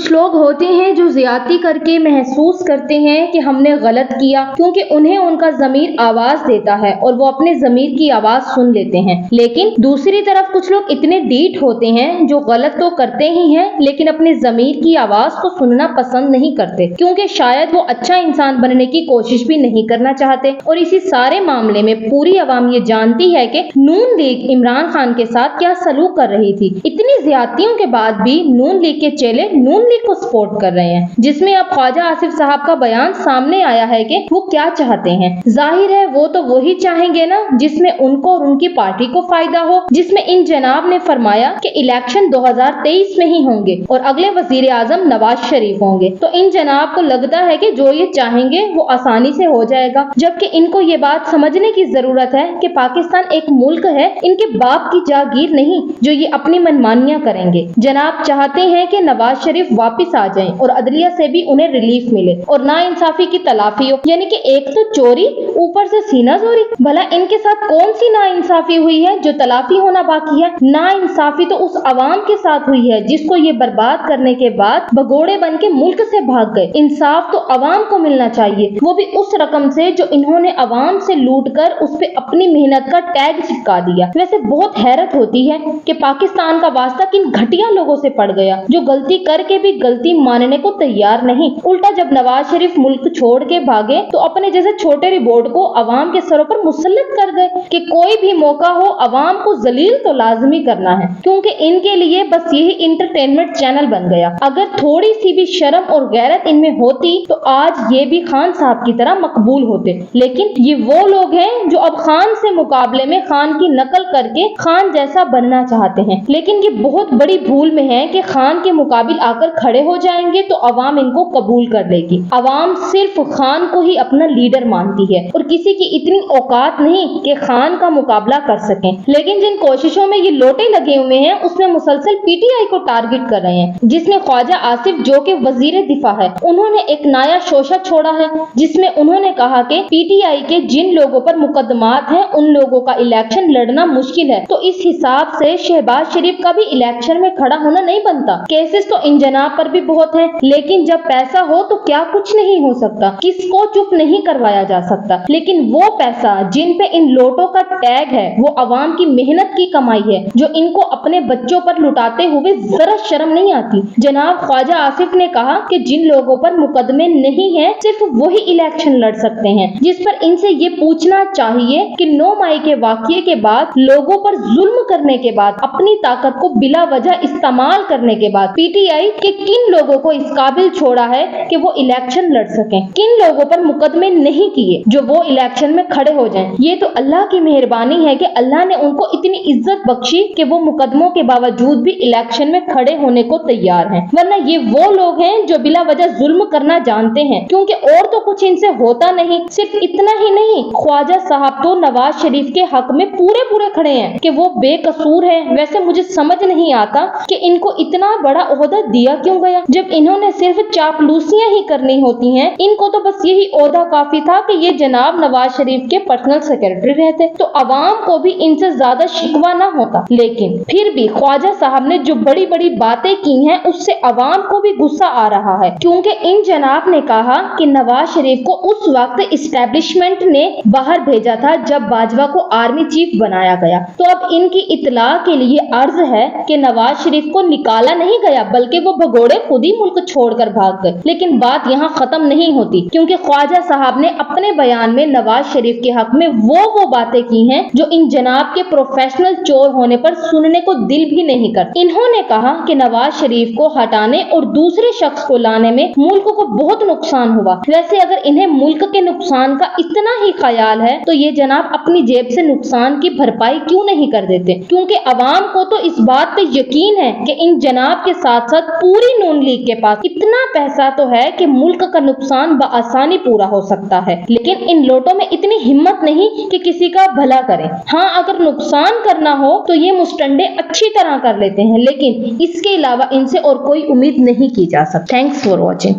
कुछ लोग होते हैं जो ज्यादती करके महसूस करते हैं कि हमने गलत किया, क्योंकि उन्हें उनका ज़मीर आवाज देता है और वो अपने ज़मीर की आवाज सुन लेते हैं। लेकिन दूसरी तरफ कुछ लोग इतने ढीठ होते हैं जो गलत तो करते ही हैं लेकिन अपने ज़मीर की आवाज को सुनना पसंद नहीं करते, क्योंकि शायद वो अच्छा इंसान बनने की कोशिश भी नहीं करना चाहते। और इसी सारे मामले में पूरी अवाम ये जानती है कि नून लीग इमरान खान के साथ क्या सलूक कर रही थी। इतनी ज्यादतियों के बाद भी नून लीग के चेले नून लीग को सपोर्ट कर रहे हैं, जिसमें अब ख्वाजा आसिफ साहब का बयान सामने आया है कि वो क्या चाहते हैं। जाहिर है वो तो वही चाहेंगे ना जिसमें उनको और उनकी पार्टी को फायदा हो, जिसमें इन जनाब ने फरमाया कि इलेक्शन 2023 में ही होंगे और अगले वजीर आजम नवाज शरीफ होंगे। तो इन जनाब को लगता है कि जो ये चाहेंगे वो आसानी से हो जाएगा, जबकि इनको ये बात समझने की जरूरत है कि पाकिस्तान एक मुल्क है, इनके बाप की जागीर नहीं जो ये अपनी मनमानियां करेंगे। जनाब चाहते हैं कि नवाज शरीफ वापस आ जाएं और अदलिया से भी उन्हें रिलीफ मिले और नाइंसाफी की तलाफी हो, यानी कि एक तो चोरी ऊपर से सीना चोरी। भला इनके साथ कौन सी नाइंसाफी हुई है जो तलाफी होना बाकी है? नाइंसाफी तो उस अवाम के साथ हुई है जिसको ये बर्बाद करने के बाद भगोड़े बन के मुल्क से भाग गए। इंसाफ तो अवाम को मिलना चाहिए, वो भी उस रकम से जो इन्होंने अवाम से लूट कर उस पे अपनी मेहनत का टैग चिपका दिया। वैसे बहुत हैरत होती है कि पाकिस्तान का वास्ता किन घटिया लोगों से पड़ गया जो गलती करके भी गलती मानने को तैयार नहीं। उल्टा जब नवाज शरीफ मुल्क छोड़ के भागे तो अपने जैसे छोटे रिपोर्ट को अवाम के सरों पर मुसल्लत कर गए कि कोई भी मौका हो अवाम को जलील तो लाजमी करना है, क्योंकि इनके लिए बस यही इंटरटेनमेंट चैनल बन गया। अगर थोड़ी सी भी शर्म और गैरत इनमें होती तो आज ये भी खान साहब की तरह मकबूल होते। लेकिन ये वो लोग हैं जो अब खान से मुकाबले में खान की नकल करके खान जैसा बनना चाहते हैं, लेकिन ये बहुत बड़ी भूल में है कि खान के मुकाबिल आकर खड़े हो जाएंगे तो अवाम इनको कबूल कर लेगी। अवाम सिर्फ खान को ही अपना लीडर मानती है और किसी की इतनी औकात नहीं कि खान का मुकाबला कर सकें। लेकिन जिन कोशिशों में ये लोटे लगे हुए हैं उसमें मुसलसल पीटीआई को टारगेट कर रहे हैं, जिसमें ख्वाजा आसिफ जो कि वजीर दिफा है उन्होंने एक नया शोशा छोड़ा है जिसमें उन्होंने कहा कि पीटीआई के जिन लोगों पर मुकदमात हैं उन लोगों का इलेक्शन लड़ना मुश्किल है। तो इस हिसाब से शहबाज शरीफ का भी इलेक्शन में खड़ा होना नहीं बनता। केसेस तो इन जनाब पर भी बहुत हैं, लेकिन जब पैसा हो तो क्या कुछ नहीं हो सकता, किसको चुप नहीं करवाया जा सकता। लेकिन वो पैसा जिन पे इन लोटों का टैग है वो अवाम की मेहनत की कमाई है जो इनको अपने बच्चों पर लुटाते हुए जरा शर्म नहीं आती। जनाब ख्वाजा आसिफ ने कहा कि जिन लोगों पर मुकदमे नहीं है सिर्फ वही इलेक्शन लड़ सकते हैं, जिस पर इनसे ये पूछना चाहिए कि 9 मई के वाकये के बाद लोगों पर जुल्म करने के बाद अपनी ताकत को बिला वजह इस्तेमाल करने के बाद पीटीआई के किन लोगों को इस काबिल छोड़ा है कि वो इलेक्शन लड़ सकें, किन लोगों पर मुकदमे नहीं किए जो वो इलेक्शन में खड़े हो जाएं। ये तो अल्लाह की मेहरबानी है कि अल्लाह ने उनको इतनी इज्जत बख्शी कि वो मुकदमों के बावजूद भी इलेक्शन में खड़े होने को तैयार हैं। वरना ये वो लोग हैं जो बिला वजह जुल्म करना जानते हैं, क्योंकि और तो कुछ इनसे होता नहीं। सिर्फ इतना ही नहीं, ख्वाजा साहब तो नवाज शरीफ के हक में पूरे पूरे खड़े हैं कि वो बेकसूर है। वैसे मुझे समझ नहीं आता कि इनको इतना बड़ा ओहदा दिया क्यों गया, जब इन्होंने सिर्फ चापलूसियां ही करनी होती हैं। इनको तो बस यही ओहदा काफी था कि ये जनाब नवाज शरीफ के पर्सनल सेक्रेटरी रहते तो अवाम को भी इनसे ज्यादा शिकवा ना होता। लेकिन फिर भी ख्वाजा साहब ने जो बड़ी बड़ी बातें की हैं उससे अवाम को भी गुस्सा आ रहा है, क्योंकि इन जनाब ने कहा कि नवाज शरीफ को उस वक्त इस्टेब्लिशमेंट ने बाहर भेजा था जब बाजवा को आर्मी चीफ बनाया गया। तो अब इनकी इतला के लिए अर्ज है कि नवाज शरीफ को निकाला नहीं गया बल्कि वो भगोड़े खुद ही मुल्क छोड़कर भाग गए। लेकिन बात यहाँ खत्म नहीं होती, क्योंकि ख्वाजा साहब ने अपने बयान में नवाज शरीफ के हक में वो बातें की हैं जो इन जनाब के प्रोफेशनल चोर होने पर सुनने को दिल भी नहीं करता। इन्होंने कहा कि नवाज शरीफ को हटाने और दूसरे शख्स को लाने में मुल्क को बहुत नुकसान हुआ। वैसे अगर इन्हें मुल्क के नुकसान का इतना ही ख्याल है तो ये जनाब अपनी जेब से नुकसान की भरपाई क्यों नहीं कर देते, क्योंकि अवाम को तो इस बात पे यकीन है कि इन जनाब के साथ साथ पूरी नून लीग के पास इतना पैसा तो है कि मुल्क का नुकसान बआसानी पूरा हो सकता है। लेकिन इन लोटों में इतनी हिम्मत नहीं कि किसी का भला करें। हाँ, अगर नुकसान करना हो तो ये मुस्टंडे अच्छी तरह कर लेते हैं, लेकिन इसके अलावा इनसे और कोई उम्मीद नहीं की जा सकती। Thanks for watching.